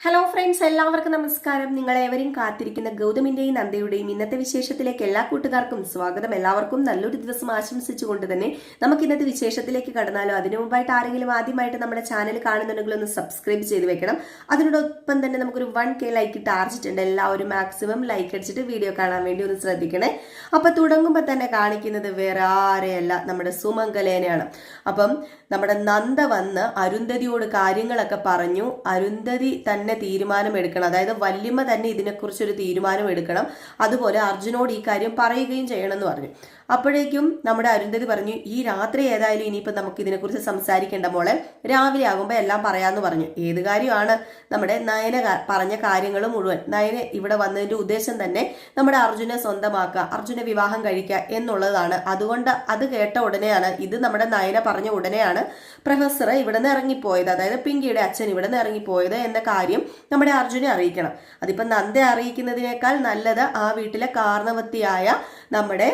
Hello friends, എല്ലാവർക്കും നമസ്കാരം. നിങ്ങളേവരും കാത്തിരിക്കുന്ന ഗൗതമിന്റെയും നന്ദയുടെയും ഇന്നത്തെ വിശേഷത്തിലേക്ക് എല്ലാ കൂട്ടുകാർക്കും സ്വാഗതം. എല്ലാവർക്കും നല്ലൊരു ദിവസം ആശംസിച്ചുകൊണ്ട് തന്നെ നമുക്ക് ഇന്നത്തെ വിശേഷത്തിലേക്ക് കടന്നാലോ. അതിനു മുമ്പായിട്ട് ആരെങ്കിലും ആദ്യമായിട്ട് നമ്മുടെ ചാനൽ കാണുന്നുണ്ടെങ്കിൽ ഒന്ന് സബ്സ്ക്രൈബ് ചെയ്ത് വെക്കണം. അതിനോടൊപ്പം തന്നെ നമുക്കൊരു 1K ലൈക്ക് ടാർജറ്റ് ഉണ്ട്. എല്ലാവരും മാക്സിമം ലൈക്ക് അടിച്ചിട്ട് വീഡിയോ കാണാൻ വേണ്ടി ഒന്ന് ശ്രദ്ധിക്കണേ. അപ്പൊ തുടങ്ങുമ്പോൾ തന്നെ കാണിക്കുന്നത് വേറെ ആരെയല്ല, നമ്മുടെ സുമംഗലേനെയാണ്. അപ്പം നമ്മുടെ നന്ദ വന്ന് അരുന്ധതിയോട് കാര്യങ്ങളൊക്കെ പറഞ്ഞു. അരുന്ധതി തന്നെ തീരുമാനം എടുക്കണം, അതായത് വല്യമ്മ തന്നെ ഇതിനെക്കുറിച്ചൊരു തീരുമാനം എടുക്കണം. അതുപോലെ അർജുനോട് ഈ കാര്യം പറയുകയും ചെയ്യണം എന്ന് പറഞ്ഞു. അപ്പോഴേക്കും നമ്മുടെ അരുന്ധതി പറഞ്ഞു, ഈ രാത്രി ഏതായാലും ഇനിയിപ്പോൾ നമുക്ക് ഇതിനെക്കുറിച്ച് സംസാരിക്കേണ്ട മോളെ, രാവിലെ ആകുമ്പോൾ എല്ലാം പറയാമെന്ന് പറഞ്ഞു. ഏത് കാര്യമാണ്? നമ്മുടെ നയന പറഞ്ഞ കാര്യങ്ങൾ മുഴുവൻ. നയന ഇവിടെ വന്നതിന്റെ ഉദ്ദേശം തന്നെ നമ്മുടെ അർജുനെ സ്വന്തമാക്കുക, അർജുനെ വിവാഹം കഴിക്കുക എന്നുള്ളതാണ്. അതുകൊണ്ട് അത് കേട്ട ഉടനെയാണ്, ഇത് നമ്മുടെ നയന പറഞ്ഞ ഉടനെയാണ് പ്രൊഫസർ ഇവിടെ നിന്ന് ഇറങ്ങിപ്പോയത്, അതായത് പിങ്കിയുടെ അച്ഛൻ ഇവിടെ നിന്ന് ഇറങ്ങിപ്പോയത് എന്ന കാര്യം നമ്മുടെ അർജുനെ അറിയിക്കണം. അതിപ്പോ നന്ദയെ അറിയിക്കുന്നതിനേക്കാൾ നല്ലത് ആ വീട്ടിലെ കാരണവത്തിയായ നമ്മുടെ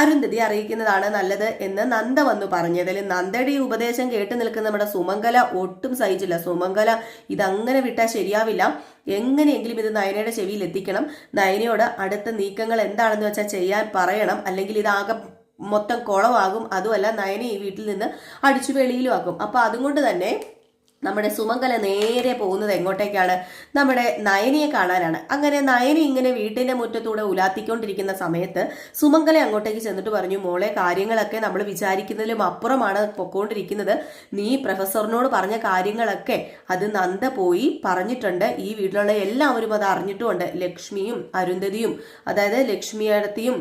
അരുന്ധതി അറിയിക്കുന്നതാണ് നല്ലത് എന്ന് നന്ദ വന്നു പറഞ്ഞതിൽ നന്ദയുടെ ഈ ഉപദേശം കേട്ട് നിൽക്കുന്ന നമ്മുടെ സുമംഗല ഒട്ടും സഹിച്ചില്ല. സുമംഗല ഇതങ്ങനെ വിട്ടാൽ ശരിയാവില്ല, എങ്ങനെയെങ്കിലും ഇത് നയനയുടെ ചെവിയിൽ എത്തിക്കണം, നയനയോട് അടുത്ത നീക്കങ്ങൾ എന്താണെന്ന് വെച്ചാൽ ചെയ്യാൻ പറയണം, അല്ലെങ്കിൽ ഇതാകെ മൊത്തം കുളമാകും. അതുമല്ല, നയന ഈ വീട്ടിൽ നിന്ന് അടിച്ചു വെളിയിലും ആക്കും. അപ്പൊ അതുകൊണ്ട് തന്നെ നമ്മുടെ സുമംഗല നേരെ പോകുന്നത് എങ്ങോട്ടേക്കാണ്? നമ്മുടെ നയനിയെ കാണാനാണ്. അങ്ങനെ നയനി ഇങ്ങനെ വീട്ടിന്റെ മുറ്റത്തൂടെ ഉലാത്തിക്കൊണ്ടിരിക്കുന്ന സമയത്ത് സുമംഗല അങ്ങോട്ടേക്ക് ചെന്നിട്ട് പറഞ്ഞു, മോളെ, കാര്യങ്ങളൊക്കെ നമ്മൾ വിചാരിക്കുന്നതിലും അപ്പുറമാണ് പൊക്കോണ്ടിരിക്കുന്നത്. നീ പ്രൊഫസറിനോട് പറഞ്ഞ കാര്യങ്ങളൊക്കെ അത് നന്ദ പോയി പറഞ്ഞിട്ടുണ്ട്. ഈ വീട്ടിലുള്ള എല്ലാവരും അത് അറിഞ്ഞിട്ടുമുണ്ട്. ലക്ഷ്മിയും അരുന്ധതിയും, അതായത് ലക്ഷ്മിയേടത്തിയും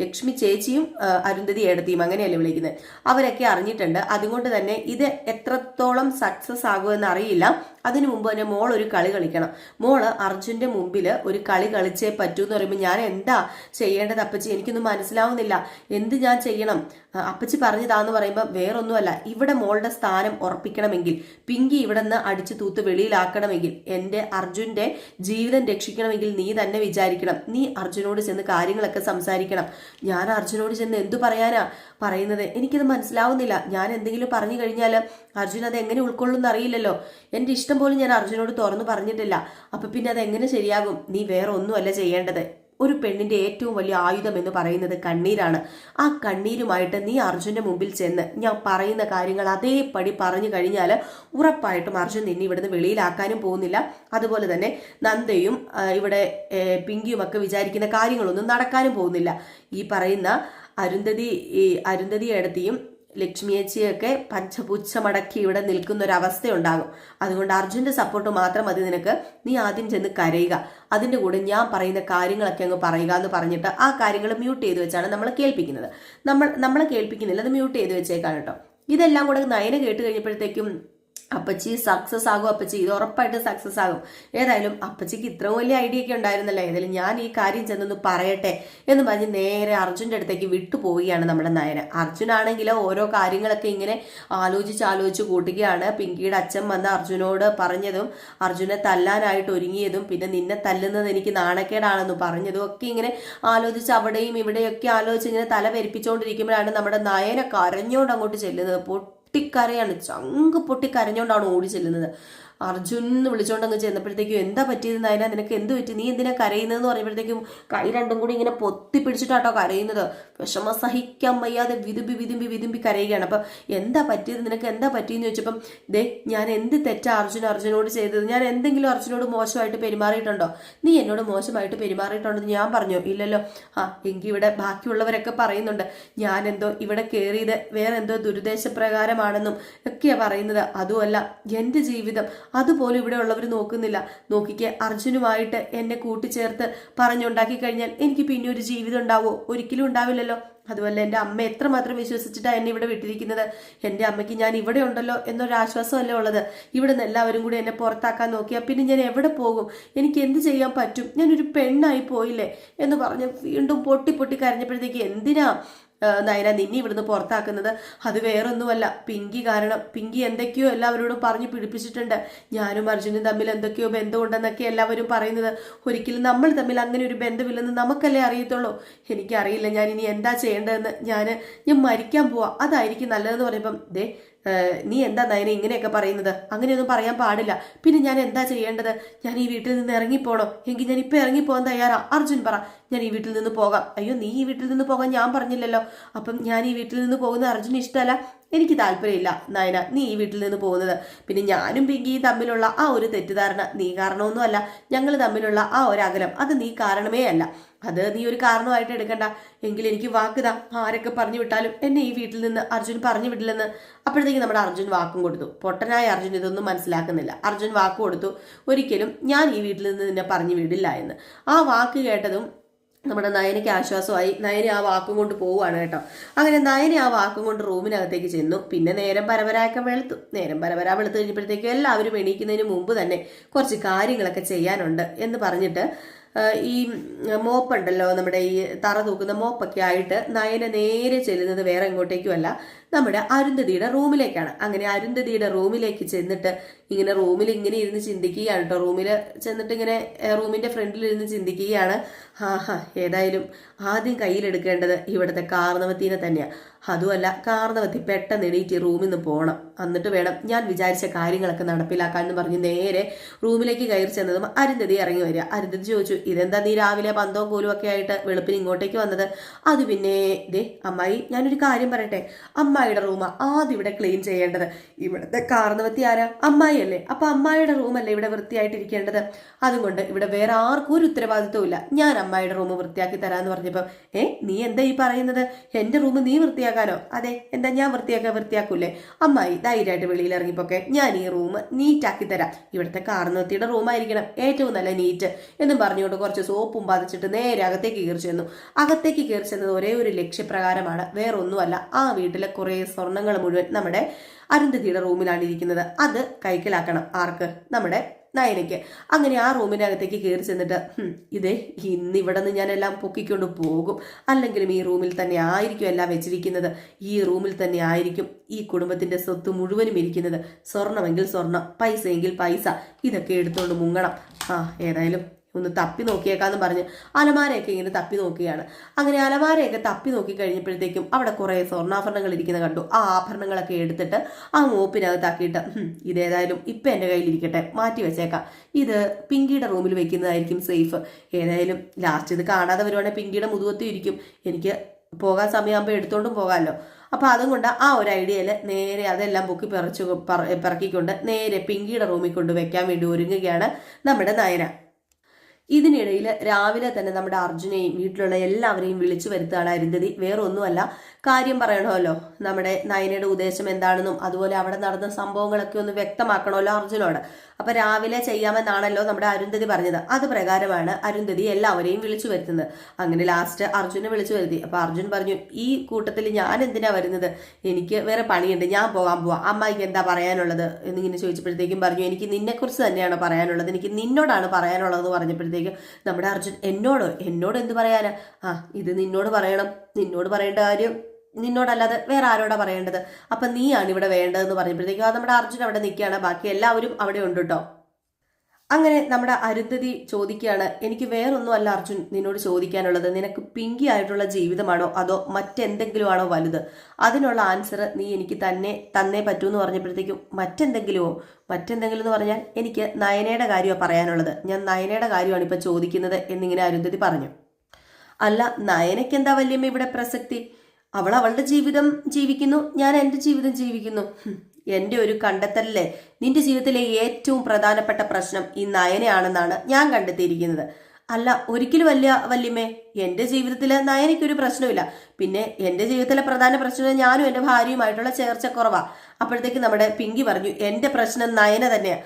ലക്ഷ്മി ചേച്ചിയും അരുന്ധതി ഏടത്തിയും, അങ്ങനെയല്ലേ വിളിക്കുന്നത്, അവരൊക്കെ അറിഞ്ഞിട്ടുണ്ട്. അതുകൊണ്ട് തന്നെ ഇത് എത്രത്തോളം സക്സസ് ആകുമെന്ന് അറിയില്ല. അതിനു മുമ്പ് തന്നെ മോൾ ഒരു കളി കളിക്കണം. മോള് അർജുന്റെ മുമ്പിൽ ഒരു കളി കളിച്ചേ പറ്റൂ എന്ന് പറയുമ്പോൾ ഞാൻ എന്താ ചെയ്യേണ്ടത് അപ്പച്ചി? എനിക്കൊന്നും മനസ്സിലാവുന്നില്ല, എന്ത് ഞാൻ ചെയ്യണം? അപ്പച്ചി പറഞ്ഞതാന്ന് പറയുമ്പോൾ വേറൊന്നുമല്ല, ഇവിടെ മോളുടെ സ്ഥാനം ഉറപ്പിക്കണമെങ്കിൽ, പിങ്കി ഇവിടെ നിന്ന് അടിച്ചു തൂത്ത് വെളിയിലാക്കണമെങ്കിൽ, എൻ്റെ അർജുന്റെ ജീവിതം രക്ഷിക്കണമെങ്കിൽ നീ തന്നെ വിചാരിക്കണം. നീ അർജുനോട് ചെന്ന് കാര്യങ്ങളൊക്കെ സംസാരിക്കണം. ഞാൻ അർജുനോട് ചെന്ന് എന്തു പറയാനാ പറയുന്നത്? എനിക്കത് മനസ്സിലാവുന്നില്ല. ഞാൻ എന്തെങ്കിലും പറഞ്ഞു കഴിഞ്ഞാൽ അർജുൻ അത് എങ്ങനെ ഉൾക്കൊള്ളുന്ന അറിയില്ലല്ലോ. എൻ്റെ ഇഷ്ടം പോലും ഞാൻ അർജുനോട് തുറന്നു പറഞ്ഞിട്ടില്ല. അപ്പൊ പിന്നെ അത് എങ്ങനെ ശരിയാകും? നീ വേറെ ഒന്നുമല്ല ചെയ്യേണ്ടത്. ഒരു പെണ്ണിന്റെ ഏറ്റവും വലിയ ആയുധം എന്ന് പറയുന്നത് കണ്ണീരാണ്. ആ കണ്ണീരുമായിട്ട് നീ അർജുന്റെ മുമ്പിൽ ചെന്ന് ഞാൻ പറയുന്ന കാര്യങ്ങൾ അതേപടി പറഞ്ഞു കഴിഞ്ഞാൽ ഉറപ്പായിട്ടും അർജുൻ നിന്നെ ഇവിടുന്ന് വെളിയിലാക്കാനും പോകുന്നില്ല. അതുപോലെ തന്നെ നന്ദയും ഇവിടെ പിങ്കിയും ഒക്കെ വിചാരിക്കുന്ന കാര്യങ്ങളൊന്നും നടക്കാനും പോകുന്നില്ല. ഈ പറയുന്ന അരുന്ധതി ഏടത്തിയും ലക്ഷ്മിയേച്ചിയൊക്കെ പഞ്ചപുച്ഛമടക്കി ഇവിടെ നിൽക്കുന്ന ഒരു അവസ്ഥയുണ്ടാകും. അതുകൊണ്ട് അർജുന്റെ സപ്പോർട്ട് മാത്രം മതി നിനക്ക്. നീ ആദ്യം ചെന്ന് കരയുക, അതിന്റെ കൂടെ ഞാൻ പറയുന്ന കാര്യങ്ങളൊക്കെ അങ്ങ് പറയുക എന്ന് പറഞ്ഞിട്ട് ആ കാര്യങ്ങൾ മ്യൂട്ട് ചെയ്ത് വെച്ചാണ് നമ്മൾ കേൾപ്പിക്കുന്നത്. നമ്മളെ കേൾപ്പിക്കുന്നില്ല, അത് മ്യൂട്ട് ചെയ്ത് വെച്ചേക്കാണ് കേട്ടോ. ഇതെല്ലാം കൂടെ നയന കേട്ട് കഴിഞ്ഞപ്പോഴത്തേക്കും അപ്പച്ചി സക്സസ് ആകും, അപ്പച്ചി ഇത് ഉറപ്പായിട്ട് സക്സസ് ആകും. ഏതായാലും അപ്പച്ചിക്ക് ഇത്രയും വലിയ ഐഡിയ ഒക്കെ ഉണ്ടായിരുന്നല്ലോ, ഏതായാലും ഞാൻ ഈ കാര്യം ചെന്നൊന്ന് പറയട്ടെ എന്ന് പറഞ്ഞ് നേരെ അർജുൻ്റെ അടുത്തേക്ക് വിട്ടുപോവുകയാണ് നമ്മുടെ നയന. അർജുനാണെങ്കിലോ ഓരോ കാര്യങ്ങളൊക്കെ ഇങ്ങനെ ആലോചിച്ച് കൂട്ടുകയാണ്. പിങ്കിയുടെ അച്ഛൻ വന്ന് അർജുനോട് പറഞ്ഞതും, അർജുനെ തല്ലാനായിട്ട് ഒരുങ്ങിയതും, പിന്നെ നിന്നെ തല്ലുന്നത് എനിക്ക് നാണക്കേടാണെന്ന് പറഞ്ഞതും ഒക്കെ ഇങ്ങനെ ആലോചിച്ച് അവിടെയും ഇവിടെയൊക്കെ ആലോചിച്ച് ഇങ്ങനെ തല പെരിപ്പിച്ചുകൊണ്ടിരിക്കുമ്പോഴാണ് നമ്മുടെ നയന കരഞ്ഞോണ്ട് അങ്ങോട്ട് ചെല്ലുന്നത്. പൊട്ടിക്കരയാണ്, ചങ്ക് പൊട്ടിക്കരഞ്ഞോണ്ടാണ് ഓടി ചെല്ലുന്നത്. അർജുൻ എന്ന് വിളിച്ചോണ്ട് അങ്ങ് ചെന്നപ്പോഴത്തേക്കും എന്താ പറ്റിയത് നയന, നിനക്ക് എന്ത് പറ്റി, നീ എന്തിനാ കരയുന്നതെന്ന് പറഞ്ഞപ്പോഴത്തേക്കും കൈ രണ്ടും കൂടി ഇങ്ങനെ പൊത്തി പിടിച്ചിട്ടാട്ടോ കരയുന്നത്. വിഷമം സഹിക്കാൻ വയ്യാതെ വിതുമ്പി കരയുകയാണ്. അപ്പൊ എന്താ പറ്റിയത്, നിനക്ക് എന്താ പറ്റിയെന്ന് ചോദിച്ചപ്പം, ദേ ഞാൻ എന്ത് തെറ്റാ അർജുനോട് ചെയ്തത്? ഞാൻ എന്തെങ്കിലും അർജുനോട് മോശമായിട്ട് പെരുമാറിയിട്ടുണ്ടോ? നീ എന്നോട് മോശമായിട്ട് പെരുമാറിയിട്ടുണ്ടെന്ന് ഞാൻ പറഞ്ഞോ? ഇല്ലല്ലോ. എങ്കിൽ ഇവിടെ ബാക്കിയുള്ളവരൊക്കെ പറയുന്നുണ്ട് ഞാൻ എന്തോ ഇവിടെ കയറിയത് വേറെ എന്തോ ദുരുദ്ദേശപ്രകാരമാണെന്നും ഒക്കെയാ പറയുന്നത്. അതുമല്ല, എന്റെ ജീവിതം അതുപോലും ഇവിടെ ഉള്ളവർ നോക്കുന്നില്ല. നോക്കിക്ക്, അർജുനുമായിട്ട് എന്നെ കൂട്ടിച്ചേർത്ത് പറഞ്ഞുണ്ടാക്കി കഴിഞ്ഞാൽ എനിക്ക് പിന്നെ ഒരു ജീവിതം ഉണ്ടാവോ? ഒരിക്കലും ഉണ്ടാവില്ലല്ലോ. അതുപോലെ എൻ്റെ അമ്മ എത്രമാത്രം വിശ്വസിച്ചിട്ടാണ് എന്നെ ഇവിടെ വിട്ടിരിക്കുന്നത്. എൻ്റെ അമ്മയ്ക്ക് ഞാൻ ഇവിടെ ഉണ്ടല്ലോ എന്നൊരാശ്വാസമല്ലേ ഉള്ളത്. ഇവിടെ നിന്ന് എല്ലാവരും കൂടി എന്നെ പുറത്താക്കാൻ നോക്കിയാൽ പിന്നെ ഞാൻ എവിടെ പോകും? എനിക്ക് എന്ത് ചെയ്യാൻ പറ്റും? ഞാനൊരു പെണ്ണായി പോയില്ലേ എന്ന് പറഞ്ഞ് വീണ്ടും പൊട്ടി കരഞ്ഞപ്പോഴത്തേക്ക്, എന്തിനാ നയന നിന്നെ ഇവിടുന്ന് പുറത്താക്കുന്നത്? അത് വേറൊന്നുമല്ല, പിങ്കി കാരണം. പിങ്കി എന്തൊക്കെയോ എല്ലാവരോടും പറഞ്ഞു പിടിപ്പിച്ചിട്ടുണ്ട്. ഞാനും അർജുനും തമ്മിൽ എന്തൊക്കെയോ ബന്ധമുണ്ടെന്നൊക്കെ എല്ലാവരും പറയുന്നത്. ഒരിക്കലും നമ്മൾ തമ്മിൽ അങ്ങനെ ഒരു ബന്ധമില്ലെന്ന് നമുക്കല്ലേ അറിയത്തുള്ളൂ. എനിക്കറിയില്ല ഞാൻ ഇനി എന്താ ചെയ്യേണ്ടതെന്ന്. ഞാൻ മരിക്കാൻ പോവാ, അതായിരിക്കും നല്ലതെന്ന് പറയുമ്പം, ദേ നീ എന്താ നയനെ ഇങ്ങനെയൊക്കെ പറയുന്നത്? അങ്ങനെയൊന്നും പറയാൻ പാടില്ല. പിന്നെ ഞാൻ എന്താ ചെയ്യേണ്ടത്? ഞാൻ ഈ വീട്ടിൽ നിന്ന് ഇറങ്ങിപ്പോണോ? എങ്കിൽ ഞാൻ ഇപ്പൊ ഇറങ്ങിപ്പോകാൻ തയ്യാറാ. അർജുൻ പറ, ഞാൻ ഈ വീട്ടിൽ നിന്ന് പോകാം. അയ്യോ, നീ ഈ വീട്ടിൽ നിന്ന് പോകാൻ ഞാൻ പറഞ്ഞില്ലല്ലോ. അപ്പം ഞാൻ ഈ വീട്ടിൽ നിന്ന് പോകുന്ന അർജുന് ഇഷ്ടമല്ല. എനിക്ക് താല്പര്യമില്ല നയന നീ ഈ വീട്ടിൽ നിന്ന് പോകുന്നത്. പിന്നെ ഞാനും പിങ്കിയും തമ്മിലുള്ള ആ ഒരു തെറ്റിദ്ധാരണ നീ കാരണമൊന്നുമല്ല. ഞങ്ങൾ തമ്മിലുള്ള ആ ഒരു അകലം അത് നീ കാരണമേ അല്ല. അത് നീ ഒരു കാരണമായിട്ട് എടുക്കണ്ട. എങ്കിൽ എനിക്ക് വാക്കുതാ, ആരൊക്കെ പറഞ്ഞു വിട്ടാലും എന്നെ ഈ വീട്ടിൽ നിന്ന് അർജുൻ പറഞ്ഞു വിടില്ലെന്ന്. അപ്പോഴത്തേക്ക് നമ്മുടെ അർജുൻ വാക്കും കൊടുത്തു. പൊട്ടനായ അർജുൻ ഇതൊന്നും മനസ്സിലാക്കുന്നില്ല. അർജുൻ വാക്ക് കൊടുത്തു, ഒരിക്കലും ഞാൻ ഈ വീട്ടിൽ നിന്ന് നിന്നെ പറഞ്ഞു വിടില്ല എന്ന്. ആ വാക്ക് കേട്ടതും നമ്മുടെ നയനയ്ക്ക് ആശ്വാസമായി. നയനെ ആ വാക്കും കൊണ്ട് പോവുകയാണ് കേട്ടോ. അങ്ങനെ നയനെ ആ വാക്കും കൊണ്ട് റൂമിനകത്തേക്ക് ചെന്നു. പിന്നെ നേരം പരപരായൊക്കെ വെളുത്തു. നേരം പരപര വെളുത്തു കഴിഞ്ഞപ്പോഴത്തേക്ക് എല്ലാവരും എണീക്കുന്നതിന് മുമ്പ് തന്നെ കുറച്ച് കാര്യങ്ങളൊക്കെ ചെയ്യാനുണ്ട് എന്ന് പറഞ്ഞിട്ട് ഈ മോപ്പുണ്ടല്ലോ, നമ്മുടെ ഈ തറ തൂക്കുന്ന മോപ്പൊക്കെ ആയിട്ട് നയന നേരെ ചെല്ലുന്നത് വേറെ എങ്ങോട്ടേക്കുമല്ല, നമ്മുടെ അരുന്ധതിയുടെ റൂമിലേക്കാണ്. അങ്ങനെ അരുന്ധതിയുടെ റൂമിലേക്ക് ചെന്നിട്ട് ഇങ്ങനെ റൂമിൽ ഇങ്ങനെ ഇരുന്ന് ചിന്തിക്കുകയാണ് കേട്ടോ. റൂമിൽ ചെന്നിട്ട് ഇങ്ങനെ റൂമിന്റെ ഫ്രണ്ടിൽ ഇരുന്ന് ചിന്തിക്കുകയാണ്. ഏതായാലും ആദ്യം കയ്യിലെടുക്കേണ്ടത് ഇവിടുത്തെ കാർന്നവത്തീനെ തന്നെയാണ്. അതുമല്ല, കാർന്നവത്തി പെട്ടെന്ന് എണീറ്റ് റൂമിൽ നിന്ന് പോകണം. എന്നിട്ട് വേണം ഞാൻ വിചാരിച്ച കാര്യങ്ങളൊക്കെ നടപ്പിലാക്കാൻ എന്ന് പറഞ്ഞ് നേരെ റൂമിലേക്ക് കയറി ചെന്നതും അരുന്ധതി ഇറങ്ങി വരിക. അരുന്ധതി ചോദിച്ചു, ഇതെന്താ നീ രാവിലെ പന്തവും കോലും ഒക്കെ ആയിട്ട് വെളുപ്പിന് ഇങ്ങോട്ടേക്ക് വന്നത്? അത് പിന്നെ ദേ അമ്മായി, ഞാനൊരു കാര്യം പറയട്ടെ. അമ്മായിയുടെ റൂമാ ആദ്യം ഇവിടെ ക്ലീൻ ചെയ്യേണ്ടത്. ഇവിടുത്തെ കാർന്നവത്തി ആരാ? അമ്മായി അല്ലേ? അപ്പൊ അമ്മായിയുടെ റൂമല്ലേ ഇവിടെ വൃത്തിയായിട്ടിരിക്കേണ്ടത്. അതുകൊണ്ട് ഇവിടെ വേറെ ആർക്കും ഒരു ഉത്തരവാദിത്വം ഇല്ല. ഞാൻ അമ്മായിയുടെ റൂം വൃത്തിയാക്കി തരാന്ന് പറഞ്ഞപ്പോ നീ എന്താ ഈ പറയുന്നത്? എന്റെ റൂം നീ വൃത്തിയാക്കാനോ? അതെ, എന്താ ഞാൻ വൃത്തിയാക്കൂലേ? അമ്മായി ധൈര്യമായിട്ട് വെളിയിൽ ഇറങ്ങിപ്പോക്കെ, ഞാൻ ഈ റൂം നീറ്റാക്കി തരാം. ഇവിടുത്തെ കാർന്നവത്തിയുടെ റൂമായിരിക്കണം ഏറ്റവും നല്ല നീറ്റ് എന്നും പറഞ്ഞുകൊണ്ട് കുറച്ച് സോപ്പും പതച്ചിട്ട് നേരെ അകത്തേക്ക് കയറി ചെന്നു. അകത്തേക്ക് കയറി ചെന്നത് ഒരേ ഒരു ലക്ഷ്യപ്രകാരമാണ്, വേറൊന്നുമല്ല. ആ വീട്ടിലെ കുറെ സ്വർണങ്ങൾ മുഴുവൻ നമ്മുടെ അരുന്ധതിയുടെ റൂമിലാണ് ഇരിക്കുന്നത്. അത് കൈക്കലാക്കണം. ആർക്ക്? നമ്മുടെ നയനയ്ക്ക്. അങ്ങനെ ആ റൂമിനകത്തേക്ക് കയറി ചെന്നിട്ട് ഇതേ ഇന്നിവിടെ നിന്ന് ഞാനെല്ലാം പൊക്കിക്കൊണ്ട് പോകും. അല്ലെങ്കിലും ഈ റൂമിൽ തന്നെ ആയിരിക്കും എല്ലാം വെച്ചിരിക്കുന്നത്. ഈ റൂമിൽ തന്നെ ആയിരിക്കും ഈ കുടുംബത്തിന്റെ സ്വത്ത് മുഴുവനും ഇരിക്കുന്നത്. സ്വർണമെങ്കിൽ സ്വർണം, പൈസയെങ്കിൽ പൈസ, ഇതൊക്കെ എടുത്തുകൊണ്ട് മുങ്ങണം. ഏതായാലും ഒന്ന് തപ്പി നോക്കിയേക്കാന്ന് പറഞ്ഞ് അലമാരയൊക്കെ ഇങ്ങനെ തപ്പി നോക്കിയാണ്. അങ്ങനെ അലമാരയൊക്കെ തപ്പി നോക്കി കഴിഞ്ഞപ്പോഴത്തേക്കും അവിടെ കുറെ സ്വർണ്ണാഭരണങ്ങൾ ഇരിക്കുന്ന കണ്ടു. ആ ആഭരണങ്ങളൊക്കെ എടുത്തിട്ട് ആ മോപ്പിനകത്താക്കിയിട്ട് ഇതേതായാലും ഇപ്പം എൻ്റെ കയ്യിലിരിക്കട്ടെ, മാറ്റി വെച്ചേക്കാം. ഇത് പിങ്കിയുടെ റൂമിൽ വെക്കുന്നതായിരിക്കും സേഫ്. ഏതായാലും ലാസ്റ്റ് ഇത് കാണാതെ വരുവാണെങ്കിൽ പിങ്കിയുടെ മുതുകത്തും ഇരിക്കും. എനിക്ക് പോകാൻ സമയമാകുമ്പോൾ എടുത്തോണ്ടും പോകാമല്ലോ. അപ്പൊ അതും കൊണ്ട് ആ ഒരു ഐഡിയയിൽ നേരെ അതെല്ലാം പൊക്കി പിറക്കിക്കൊണ്ട് നേരെ പിങ്കിയുടെ റൂമിൽ കൊണ്ട് വെക്കാൻ വേണ്ടി ഒരുങ്ങുകയാണ് നമ്മുടെ നയന. ഇതിനിടയിൽ രാവിലെ തന്നെ നമ്മുടെ അർജുനെയും വീട്ടിലുള്ള എല്ലാവരെയും വിളിച്ചു വരുത്തുകയാണ് അരുന്ധതി. വേറെ ഒന്നുമല്ല, കാര്യം പറയണമല്ലോ, നമ്മുടെ നയനയുടെ ഉദ്ദേശം എന്താണെന്നും അതുപോലെ അവിടെ നടന്ന സംഭവങ്ങളൊക്കെ ഒന്ന് വ്യക്തമാക്കണമല്ലോ അർജുനോട്. അപ്പൊ രാവിലെ ചെയ്യാമെന്നാണല്ലോ നമ്മുടെ അരുന്ധതി പറഞ്ഞത്. അത് പ്രകാരമാണ് അരുന്ധതി എല്ലാവരെയും വിളിച്ചു വരുത്തുന്നത്. അങ്ങനെ ലാസ്റ്റ് അർജുനെ വിളിച്ചു വരുത്തി. അപ്പൊ അർജുൻ പറഞ്ഞു, ഈ കൂട്ടത്തിൽ ഞാൻ എന്തിനാ വരുന്നത്? എനിക്ക് വേറെ പണിയുണ്ട്, ഞാൻ പോവാം. അമ്മായിക്ക് എന്താ പറയാനുള്ളത് എന്നിങ്ങനെ ചോദിച്ചപ്പോഴത്തേക്കും പറഞ്ഞു, എനിക്ക് നിന്നെക്കുറിച്ച് തന്നെയാണ് പറയാനുള്ളത്, എനിക്ക് നിന്നോടാണ് പറയാനുള്ളതെന്ന് പറഞ്ഞപ്പോഴത്തേക്കും നമ്മുടെ അർജുൻ എന്നോട് എന്ത് പറയാനാ? ഇത് നിന്നോട് പറയണം. നിന്നോട് പറയേണ്ട കാര്യം നിന്നോടല്ലാതെ വേറെ ആരോടാ പറയേണ്ടത്? അപ്പൊ നീയാണ് ഇവിടെ വേണ്ടതെന്ന് പറഞ്ഞപ്പോഴത്തേക്കും നമ്മുടെ അർജുൻ അവിടെ നിൽക്കുകയാണ്. ബാക്കി എല്ലാവരും അവിടെ ഉണ്ട് കേട്ടോ. അങ്ങനെ നമ്മുടെ അരുന്ധതി ചോദിക്കുകയാണ്, എനിക്ക് വേറൊന്നും അല്ല അർജുൻ നിന്നോട് ചോദിക്കാനുള്ളത്. നിനക്ക് പിങ്കി ആയിട്ടുള്ള ജീവിതമാണോ അതോ മറ്റെന്തെങ്കിലും ആണോ വലുത്? അതിനുള്ള ആൻസർ നീ എനിക്ക് തന്നേ പറ്റൂ എന്ന് പറഞ്ഞപ്പോഴത്തേക്കും മറ്റെന്തെങ്കിലും എന്ന് പറഞ്ഞാൽ എനിക്ക് നയനയുടെ കാര്യമാണ് പറയാനുള്ളത്. ഞാൻ നയനയുടെ കാര്യമാണ് ഇപ്പൊ ചോദിക്കുന്നത് എന്നിങ്ങനെ അരുന്ധതി പറഞ്ഞു. അല്ല, നയനയ്ക്ക് എന്താ വല്യമ്മ ഇവിടെ പ്രസക്തി? അവൾ അവളുടെ ജീവിതം ജീവിക്കുന്നു, ഞാൻ എൻ്റെ ജീവിതം ജീവിക്കുന്നു. എൻ്റെ ഒരു കണ്ടെത്തലല്ലേ, നിന്റെ ജീവിതത്തിലെ ഏറ്റവും പ്രധാനപ്പെട്ട പ്രശ്നം ഈ നയനയാണെന്നാണ് ഞാൻ കണ്ടെത്തിയിരിക്കുന്നത്. അല്ല, ഒരിക്കലും വല്യമ്മേ, എൻ്റെ ജീവിതത്തിൽ നയനയ്ക്കൊരു പ്രശ്നമില്ല. പിന്നെ എൻ്റെ ജീവിതത്തിലെ പ്രധാന പ്രശ്നം ഞാനും എൻ്റെ ഭാര്യയുമായിട്ടുള്ള ചേർച്ചക്കുറവാ. അപ്പോഴത്തേക്ക് നമ്മുടെ പിങ്കി പറഞ്ഞു, എൻ്റെ പ്രശ്നം നയന തന്നെയാ.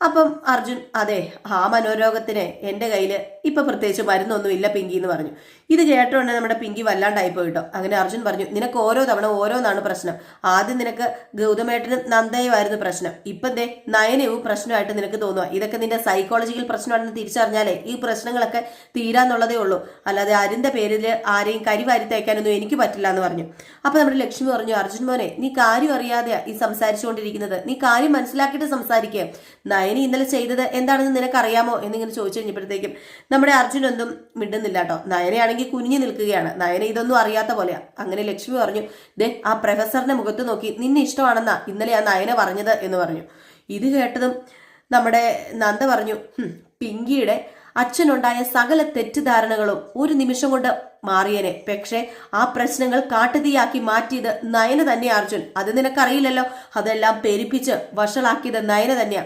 അപ്പം അർജുൻ, അതെ, ആ മനോരോഗത്തിന് എൻ്റെ കയ്യിൽ ഇപ്പൊ പ്രത്യേകിച്ച് മരുന്നൊന്നും ഇല്ല പിങ്കി എന്ന് പറഞ്ഞു. ഇത് കേട്ടോണ്ട് നമ്മുടെ പിങ്കി വല്ലാണ്ടായി പോയിട്ടോ. അങ്ങനെ അർജുൻ പറഞ്ഞു, നിനക്ക് ഓരോ തവണ ഓരോന്നാണ് പ്രശ്നം. ആദ്യം നിനക്ക് ഗൗതമേട്ടനും നന്ദയുമായിരുന്നു പ്രശ്നം, ഇപ്പൊ ദേ നയനവും പ്രശ്നമായിട്ട് നിനക്ക് തോന്നുക. ഇതൊക്കെ നിന്റെ സൈക്കോളജിക്കൽ പ്രശ്നമാണെന്ന് തിരിച്ചറിഞ്ഞാലേ ഈ പ്രശ്നങ്ങളൊക്കെ തീരാന്നുള്ളതേ ഉള്ളൂ. അല്ലാതെ അരിന്റെ പേരിൽ ആരെയും കരിവാരി തേക്കാനൊന്നും എനിക്ക് പറ്റില്ല എന്ന് പറഞ്ഞു. അപ്പൊ നമ്മുടെ ലക്ഷ്മി പറഞ്ഞു, അർജുൻ മോനെ, നീ കാര്യം അറിയാതെയാ ഈ സംസാരിച്ചുകൊണ്ടിരിക്കുന്നത്. നീ കാര്യം മനസ്സിലാക്കിയിട്ട് സംസാരിക്കുക. നയനി ഇന്നലെ ചെയ്തത് എന്താണെന്ന് നിനക്കറിയാമോ എന്നിങ്ങനെ ചോദിച്ചു കഴിഞ്ഞപ്പോഴത്തേക്കും നമ്മുടെ അർജുൻ ഒന്നും മിണ്ടുന്നില്ല കേട്ടോ. നയനയാണെങ്കിൽ കുനിഞ്ഞു നിൽക്കുകയാണ്. നയന ഇതൊന്നും അറിയാത്ത പോലെയാ. അങ്ങനെ ലക്ഷ്മി പറഞ്ഞു, ദേ ആ പ്രൊഫസറിന്റെ മുഖത്ത് നോക്കി നിന്നെ ഇഷ്ടമാണെന്നാ ഇന്നലെ ആ നയന പറഞ്ഞത് എന്ന് പറഞ്ഞു. ഇത് കേട്ടതും നമ്മുടെ നന്ദ പറഞ്ഞു, പിങ്കിയുടെ അച്ഛനുണ്ടായ സകല തെറ്റിദ്ധാരണകളും ഒരു നിമിഷം കൊണ്ട് മാറിയനെ. പക്ഷെ ആ പ്രശ്നങ്ങൾ കാട്ടുതീയാക്കി മാറ്റിയത് നയന തന്നെയാ അർജുൻ. അത് നിനക്കറിയില്ലല്ലോ. അതെല്ലാം പെരുപ്പിച്ച് വഷളാക്കിയത് നയന തന്നെയാ.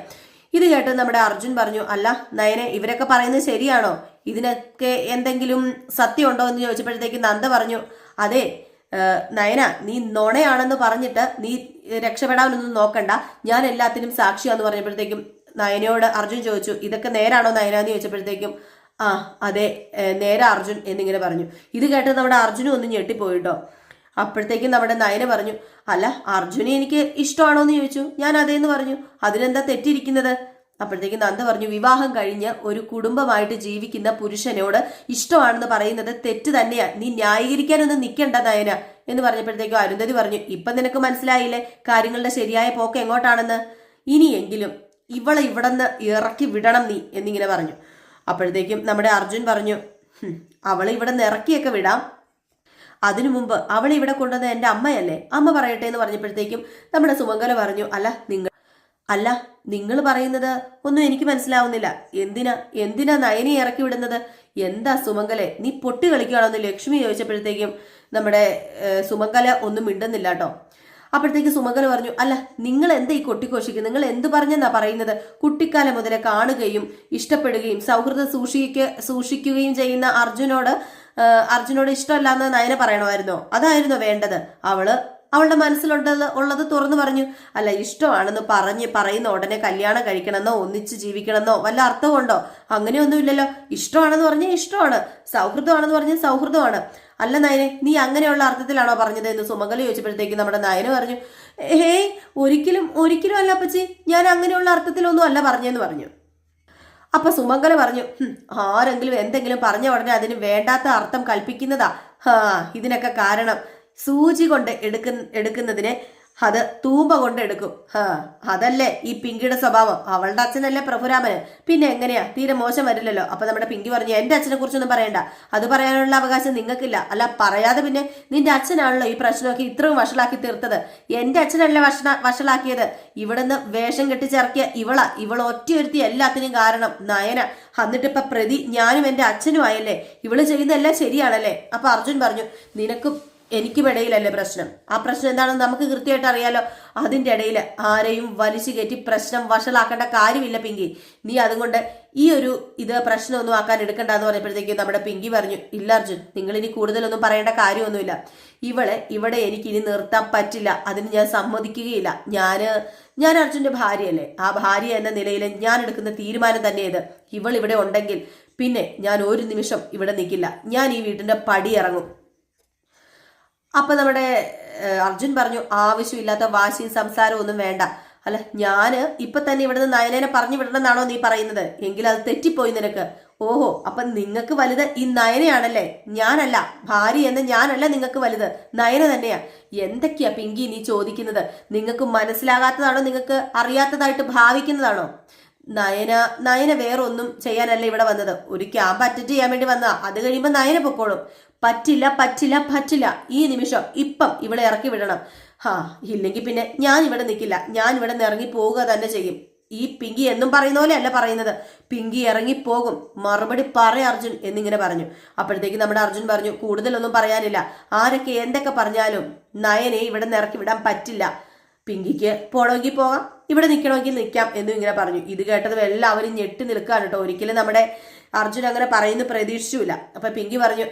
ഇത് കേട്ട് നമ്മുടെ അർജുൻ പറഞ്ഞു, അല്ല നയനെ, ഇവരൊക്കെ പറയുന്നത് ശരിയാണോ? ഇതിനൊക്കെ എന്തെങ്കിലും സത്യമുണ്ടോ എന്ന് ചോദിച്ചപ്പോഴത്തേക്ക് നന്ദ പറഞ്ഞു, അതെ നയന, നീ നുണയാണെന്ന് പറഞ്ഞിട്ട് നീ രക്ഷപ്പെടാനൊന്നും നോക്കണ്ട, ഞാൻ എല്ലാത്തിനും സാക്ഷിയാന്ന് പറഞ്ഞപ്പോഴത്തേക്കും നയനയോട് അർജുൻ ചോദിച്ചു, ഇതൊക്കെ നേരാണോ നയന എന്ന് ചോദിച്ചപ്പോഴത്തേക്കും ആ അതെ നേരാ അർജുൻ എന്നിങ്ങനെ പറഞ്ഞു. ഇത് കേട്ട് നമ്മുടെ അർജുനും ഒന്ന് ഞെട്ടിപ്പോയിട്ടോ. അപ്പോഴത്തേക്കും നമ്മുടെ നയന പറഞ്ഞു, അല്ല അർജുനെ എനിക്ക് ഇഷ്ടമാണോ എന്ന് ചോദിച്ചു. ഞാൻ അതേന്ന് പറഞ്ഞു. അതിനെന്താ തെറ്റിരിക്കുന്നത്? അപ്പോഴത്തേക്കും നന്ദ പറഞ്ഞു, വിവാഹം കഴിഞ്ഞ് ഒരു കുടുംബമായിട്ട് ജീവിക്കുന്ന പുരുഷനോട് ഇഷ്ടമാണെന്ന് പറയുന്നത് തെറ്റ് തന്നെയാ. നീ ന്യായീകരിക്കാനൊന്നും നിൽക്കണ്ട നയന എന്ന് പറഞ്ഞപ്പോഴത്തേക്കും അരുന്ധതി പറഞ്ഞു, ഇപ്പം നിനക്ക് മനസ്സിലായില്ലേ കാര്യങ്ങളുടെ ശരിയായ പോക്ക് എങ്ങോട്ടാണെന്ന്? ഇനിയെങ്കിലും ഇവളെ ഇവിടെന്ന് ഇറക്കി വിടണം നീ എന്നിങ്ങനെ പറഞ്ഞു. അപ്പോഴത്തേക്കും നമ്മുടെ അർജുൻ പറഞ്ഞു, അവളെ ഇവിടെ നിന്ന് ഇറക്കിയൊക്കെ വിടാം, അതിനു മുമ്പ് അവളെ ഇവിടെ കൊണ്ടുവന്ന എൻ്റെ അമ്മയല്ലേ, അമ്മ പറയട്ടെ എന്ന് പറഞ്ഞപ്പോഴത്തേക്കും നമ്മുടെ സുമംഗല പറഞ്ഞു, അല്ല നിങ്ങൾ പറയുന്നത് ഒന്നും എനിക്ക് മനസ്സിലാവുന്നില്ല. എന്തിനാ നയനെ ഇറക്കി വിടുന്നത്? എന്താ സുമംഗലെ, നീ പൊട്ടി കളിക്കുകയാണോ എന്ന് ലക്ഷ്മി ചോദിച്ചപ്പോഴത്തേക്കും നമ്മുടെ സുമംഗല ഒന്നും മിണ്ടുന്നില്ല കേട്ടോ. അപ്പോഴത്തേക്ക് സുമംഗല പറഞ്ഞു, അല്ല നിങ്ങൾ എന്താ ഈ കൊട്ടിക്കോശിക്കുക? നിങ്ങൾ എന്ത് പറഞ്ഞെന്നാ പറയുന്നത്? കുട്ടിക്കാലം മുതലേ കാണുകയും ഇഷ്ടപ്പെടുകയും സൗഹൃദം സൂക്ഷിക്കുകയും ചെയ്യുന്ന അർജുനോട് ഇഷ്ടമല്ലാന്ന് നയന പറയണമായിരുന്നോ? അതായിരുന്നോ വേണ്ടത്? അവളുടെ മനസ്സിലുള്ളത് തുറന്നു പറഞ്ഞു. അല്ല ഇഷ്ടമാണെന്ന് പറയുന്ന ഉടനെ കല്യാണം കഴിക്കണമെന്നോ ഒന്നിച്ച് ജീവിക്കണമെന്നോ വല്ല അർത്ഥമുണ്ടോ? അങ്ങനെയൊന്നുമില്ലല്ലോ. ഇഷ്ടമാണെന്ന് പറഞ്ഞാൽ ഇഷ്ടമാണ്, സൗഹൃദമാണെന്ന് പറഞ്ഞാൽ സൗഹൃദമാണ്. അല്ല നയനെ, നീ അങ്ങനെയുള്ള അർത്ഥത്തിലാണോ പറഞ്ഞത് എന്ന് സുമംഗല ചോദിച്ചപ്പോഴത്തേക്ക് നമ്മുടെ നയന പറഞ്ഞു, ഹേയ് ഒരിക്കലും അല്ല അപ്പച്ചി, ഞാൻ അങ്ങനെയുള്ള അർത്ഥത്തിലൊന്നും അല്ല പറഞ്ഞെന്ന് പറഞ്ഞു. അപ്പൊ സുമംഗല പറഞ്ഞു, ആരെങ്കിലും എന്തെങ്കിലും പറഞ്ഞ ഉടനെ അതിന് വേണ്ടാത്ത അർത്ഥം കൽപ്പിക്കുന്നതാ. ഇതിനൊക്കെ കാരണം സൂചി കൊണ്ട് എടുക്കുന്നതിനെ അത് തൂമ്പ കൊണ്ട് എടുക്കും. അതല്ലേ ഈ പിങ്കിയുടെ സ്വഭാവം. അവളുടെ അച്ഛനല്ലേ പ്രഭുരാമന്, പിന്നെ എങ്ങനെയാ? തീരെ മോശം വരില്ലല്ലോ. അപ്പൊ നമ്മുടെ പിങ്കി പറഞ്ഞു, എന്റെ അച്ഛനെ കുറിച്ചൊന്നും പറയണ്ട, അത് പറയാനുള്ള അവകാശം നിങ്ങൾക്കില്ല. അല്ല പറയാതെ പിന്നെ നിന്റെ അച്ഛനാണല്ലോ ഈ പ്രശ്നമൊക്കെ ഇത്രയും വഷളാക്കി തീർത്തത്. എന്റെ അച്ഛനല്ലേ വഷളാക്കിയത്. ഇവിടുന്ന് വേഷം കെട്ടിച്ചിറക്കിയ ഇവൾ ഒറ്റയൊരുത്തി എല്ലാത്തിനും കാരണം നയന. എന്നിട്ടിപ്പൊ പ്രതി ഞാനും എന്റെ അച്ഛനും ആയല്ലേ. ഇവള് ചെയ്യുന്നതെല്ലാം ശരിയാണല്ലേ? അപ്പൊ അർജുൻ പറഞ്ഞു, നിനക്കും എനിക്കും ഇടയിലല്ലേ പ്രശ്നം. ആ പ്രശ്നം എന്താണെന്ന് നമുക്ക് കൃത്യമായിട്ട് അറിയാലോ. അതിന്റെ ഇടയിൽ ആരെയും വലിച്ചു കയറ്റി പ്രശ്നം വഷളാക്കേണ്ട കാര്യമില്ല പിങ്കി. നീ അതുകൊണ്ട് ഈ ഒരു പ്രശ്നമൊന്നും ആക്കാൻ എടുക്കണ്ടെന്ന് പറഞ്ഞപ്പോഴത്തേക്കും നമ്മുടെ പിങ്കി പറഞ്ഞു, ഇല്ല അർജുൻ, നിങ്ങൾ ഇനി കൂടുതലൊന്നും പറയേണ്ട കാര്യമൊന്നുമില്ല. ഇവിടെ എനിക്ക് ഇനി നിർത്താൻ പറ്റില്ല. അതിന് ഞാൻ സമ്മതിക്കുകയില്ല. ഞാൻ അർജുന്റെ ഭാര്യയല്ലേ. ആ ഭാര്യ എന്ന നിലയിൽ ഞാൻ എടുക്കുന്ന തീരുമാനം തന്നെ ഇത്. ഇവൾ ഇവിടെ ഉണ്ടെങ്കിൽ പിന്നെ ഞാൻ ഒരു നിമിഷം ഇവിടെ നിൽക്കില്ല. ഞാൻ ഈ വീട്ടിന്റെ പടി ഇറങ്ങും. അപ്പൊ നമ്മുടെ അർജുൻ പറഞ്ഞു, ആവശ്യമില്ലാത്ത വാശിയും സംസാരവും ഒന്നും വേണ്ട. അല്ല ഞാന് ഇപ്പൊ തന്നെ ഇവിടുന്ന് നയനനെ പറഞ്ഞു വിടണമെന്നാണോ നീ പറയുന്നത്? എങ്കിൽ അത് തെറ്റിപ്പോയി നിനക്ക്. ഓഹോ, അപ്പൊ നിങ്ങൾക്ക് വലുത് ഈ നയനയാണല്ലേ, ഞാനല്ല. ഭാര്യ എന്ന ഞാനല്ല നിങ്ങൾക്ക് വലുത്, നയന തന്നെയാ. എന്തൊക്കെയാ പിങ്കി നീ ചോദിക്കുന്നത്? നിങ്ങൾക്ക് മനസ്സിലാകാത്തതാണോ? നിങ്ങൾക്ക് അറിയാത്തതായിട്ട് ഭാവിക്കുന്നതാണോ? നയന വേറെ ഒന്നും ചെയ്യാനല്ല ഇവിടെ വന്നത്. ഒരു ക്യാമ്പ് അറ്റൻഡ് ചെയ്യാൻ വേണ്ടി വന്നതാ. അത് കഴിയുമ്പോൾ നയന പൊക്കോളും. പറ്റില്ല. ഈ നിമിഷം ഇപ്പം ഇവിടെ ഇറക്കി വിടണം. ഇല്ലെങ്കിൽ പിന്നെ ഞാൻ ഇവിടെ നിൽക്കില്ല. ഞാൻ ഇവിടെ നിന്ന് ഇറങ്ങി പോവുക തന്നെ ചെയ്യും. ഈ പിങ്കി എന്നും പറയുന്ന പോലെ അല്ല പറയുന്നത്. പിങ്കി ഇറങ്ങിപ്പോകും. മറുപടി പറ അർജുൻ എന്നിങ്ങനെ പറഞ്ഞു. അപ്പോഴത്തേക്ക് നമ്മുടെ അർജുൻ പറഞ്ഞു, കൂടുതലൊന്നും പറയാനില്ല. ആരൊക്കെ എന്തൊക്കെ പറഞ്ഞാലും നയനെ ഇവിടെ നിന്ന് ഇറക്കി വിടാൻ പറ്റില്ല. പിങ്കിക്ക് പോണമെങ്കിൽ പോകാം, ഇവിടെ നിൽക്കണമെങ്കിൽ നിൽക്കാം എന്നും ഇങ്ങനെ പറഞ്ഞു. ഇത് കേട്ടതും എല്ലാവരും ഞെട്ടി നിൽക്കാണ് കേട്ടോ. ഒരിക്കലും നമ്മുടെ അർജുൻ അങ്ങനെ പറയുന്നു പ്രതീക്ഷിച്ചില്ല. അപ്പൊ പിങ്കി പറഞ്ഞു,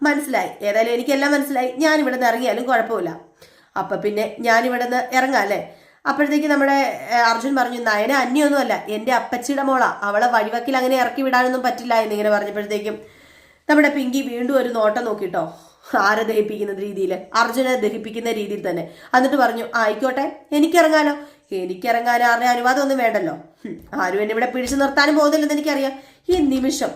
മനസ്സിലായി, ഏതായാലും എനിക്കെല്ലാം മനസ്സിലായി. ഞാൻ ഇവിടെ നിന്ന് ഇറങ്ങിയാലും കുഴപ്പമില്ല. അപ്പൊ പിന്നെ ഞാൻ ഇവിടെ നിന്ന് ഇറങ്ങാം അല്ലേ? അപ്പോഴത്തേക്ക് നമ്മുടെ അർജുൻ പറഞ്ഞു, നയന അന്യൊന്നുമല്ല, എന്റെ അപ്പച്ചിയുടെ മോളാ. അവളെ വഴിവക്കിൽ അങ്ങനെ ഇറക്കി വിടാനൊന്നും പറ്റില്ല എന്നിങ്ങനെ പറഞ്ഞപ്പോഴത്തേക്കും നമ്മുടെ പിങ്കി വീണ്ടും ഒരു നോട്ടം നോക്കിട്ടോ. ആരെ ദഹിപ്പിക്കുന്ന രീതിയിൽ, അർജുനെ ദഹിപ്പിക്കുന്ന രീതിയിൽ തന്നെ. എന്നിട്ട് പറഞ്ഞു ആയിക്കോട്ടെ എനിക്കിറങ്ങാലോ. എനിക്കിറങ്ങാൻ ആരുടെ അനുവാദം ഒന്നും വേണ്ടല്ലോ, ആരും എന്നെ ഇവിടെ പിടിച്ചു നിർത്താനും പോകുന്നില്ലെന്ന് എനിക്കറിയാം. ഈ നിമിഷം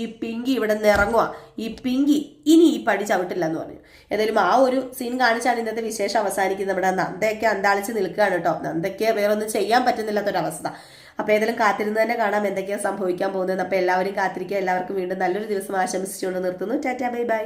ഈ പിങ്കി ഇവിടെ നിന്ന് ഇറങ്ങുക, ഈ പിങ്കി ഇനി ഈ പടി ചവിട്ടില്ല എന്ന് പറഞ്ഞു. ഏതായാലും ആ ഒരു സീൻ കാണിച്ചാണ് ഇന്നത്തെ വിശേഷം അവസാനിക്കുന്നത്. നമ്മുടെ നന്ദയൊക്കെ അന്താളിച്ച് നിൽക്കുകയാണ് കേട്ടോ. നന്ദയ്ക്ക് വേറൊന്നും ചെയ്യാൻ പറ്റുന്നില്ലാത്തൊരവസ്ഥ. അപ്പൊ ഏതായാലും കാത്തിരുന്ന് തന്നെ കാണാം എന്തൊക്കെയാണ് സംഭവിക്കാൻ പോകുന്നത്. അപ്പൊ എല്ലാവരും കാത്തിരിക്കുക. എല്ലാവർക്കും വീണ്ടും നല്ലൊരു ദിവസം ആശംസിച്ചുകൊണ്ട് നിർത്തുന്നു. Tata, bye bye.